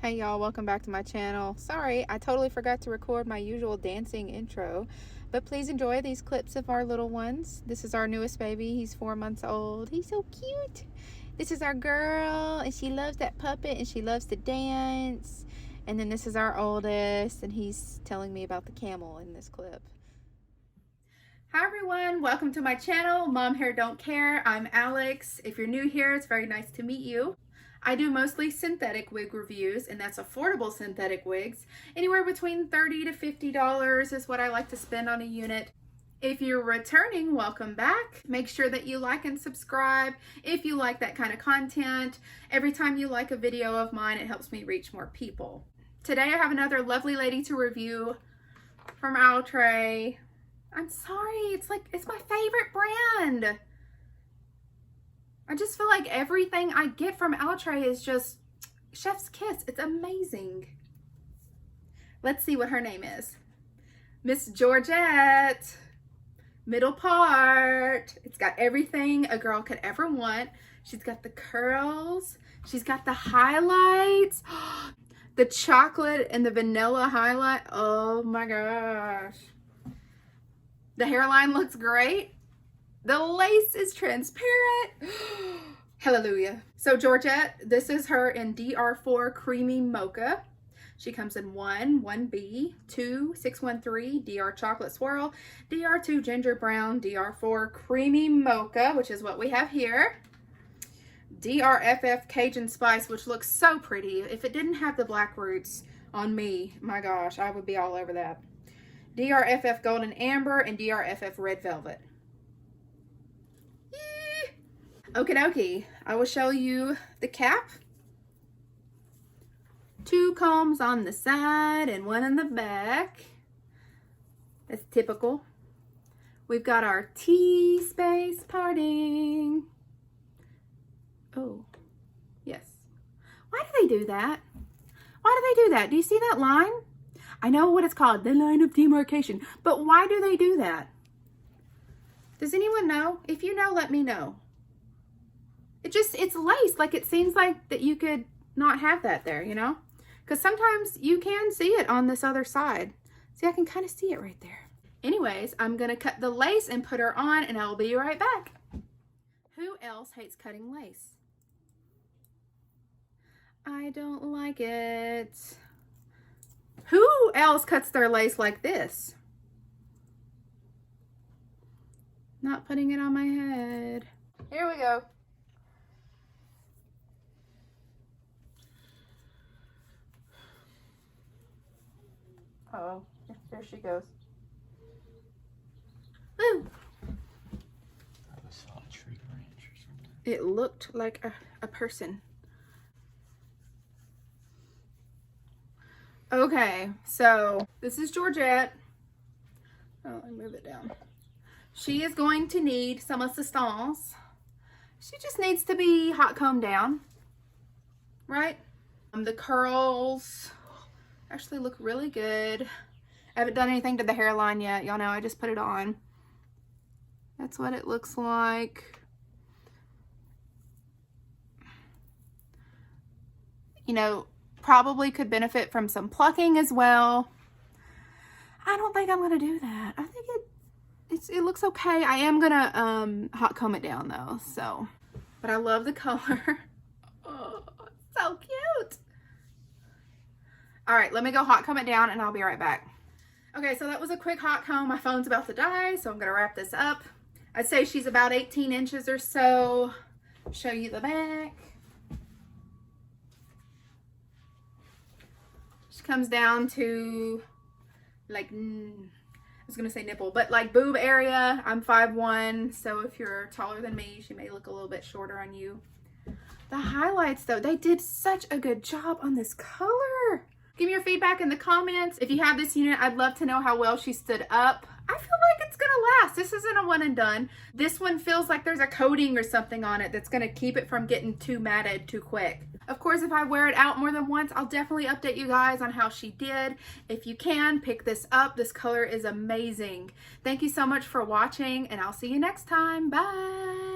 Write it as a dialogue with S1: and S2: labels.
S1: Hey y'all, welcome back to my channel. Sorry, I totally forgot to record my usual dancing intro, but please enjoy these clips of our little ones. This is our newest baby. He's 4 months old. He's so cute. This is our girl, and she loves that puppet, and she loves to dance. And then this is our oldest, and he's telling me about the camel in this clip. Hi everyone, welcome to my channel, Mom Hair Don't Care. I'm Alex. If you're new here, it's very nice to meet you. I do mostly synthetic wig reviews, and that's affordable synthetic wigs. Anywhere between $30 to $50 is what I like to spend on a unit. If you're returning, welcome back. Make sure that you like and subscribe if you like that kind of content. Every time you like a video of mine, it helps me reach more people. Today I have another lovely lady to review from Outre. I'm sorry, it's my favorite brand. I just feel like everything I get from Outre is just chef's kiss. It's amazing. Let's see what her name is. Miss Georgette. Middle part. It's got everything a girl could ever want. She's got the curls. She's got the highlights. The chocolate and the vanilla highlight. Oh my gosh. The hairline looks great. The lace is transparent. Hallelujah. So Georgette, this is her in DR4 Creamy Mocha. She comes in 1, 1B, 2, 613, DR Chocolate Swirl, DR2 Ginger Brown, DR4 Creamy Mocha, which is what we have here. DRFF Cajun Spice, which looks so pretty. If it didn't have the black roots on me, my gosh, I would be all over that. DRFF Golden Amber and DRFF Red Velvet. Okie dokie, I will show you the cap. 2 combs on the side and 1 in the back. That's typical. We've got our T-space parting. Oh, yes. Why do they do that? Why do they do that? Do you see that line? I know what it's called, the line of demarcation, but why do they do that? Does anyone know? If you know, let me know. It's lace. Like, it seems like that you could not have that there, you know? Because sometimes you can see it on this other side. See, I can kind of see it right there. Anyways, I'm going to cut the lace and put her on, and I'll be right back. Who else hates cutting lace? I don't like it. Who else cuts their lace like this? Not putting it on my head. Here we go. Uh-oh, there she goes. Woo!
S2: I saw a tree branch or something.
S1: It looked like a person. Okay, so this is Georgette. Oh, let me move it down. She is going to need some assistance. She just needs to be hot combed down, right? The curls actually look really good. I haven't done anything to the hairline yet. Y'all know I just put it on. That's what it looks like. You know, probably could benefit from some plucking as well. I don't think I'm gonna do that. I think it looks okay. I am gonna hot comb it down though, so. But I love the color. Oh, it's so cute. All right, let me go hot comb it down and I'll be right back. Okay, so that was a quick hot comb. My phone's about to die, so I'm gonna wrap this up. I'd say she's about 18 inches or so. Show you the back. She comes down to like, I was gonna say nipple, but like boob area. I'm 5'1", so if you're taller than me, she may look a little bit shorter on you. The highlights though, they did such a good job on this color. Give me your feedback in the comments. If you have this unit, I'd love to know how well she stood up. I feel like it's gonna last. This isn't a one and done. This one feels like there's a coating or something on it that's gonna keep it from getting too matted too quick. Of course, if I wear it out more than once, I'll definitely update you guys on how she did. If you can, pick this up. This color is amazing. Thank you so much for watching, and I'll see you next time. Bye.